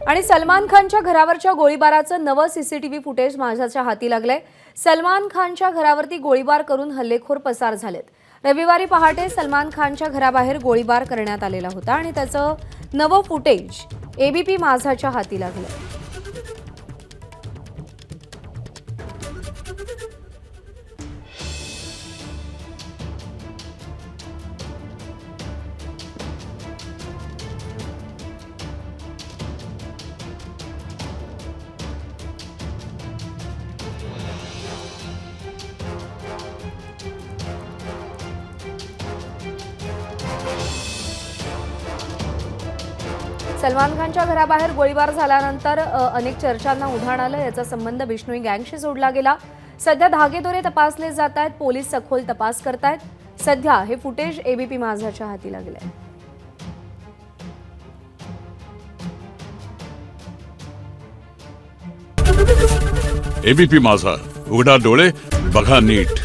आणि सलमान खानच्या घरावरच्या गोळीबाराचं नवं सीसीटीव्ही फुटेज माझ्याच्या हाती लागलंय। सलमान खानच्या घरावरती गोळीबार करून हल्लेखोर पसार झालेत। रविवारी पहाटे सलमान खानच्या घराबाहेर गोळीबार करण्यात आलेला होता आणि त्याचं नवं फुटेज एबीपी माझाच्या हाती लागलंय। सलमान खानच्या घराबाहेर गोळीबार झाल्यानंतर अनेक चर्चांना उधाण आलं। याचा संबंध बिश्नोई गँगशी जोडला गेला। सध्या धागेदोरे तपासले जात आहेत। पोलीस सखोल तपास करतायत। सध्या हे फुटेज एबीपी माझाच्या हाती लागलंय। एबीपी माझा, उघडा डोळे बघा नीट।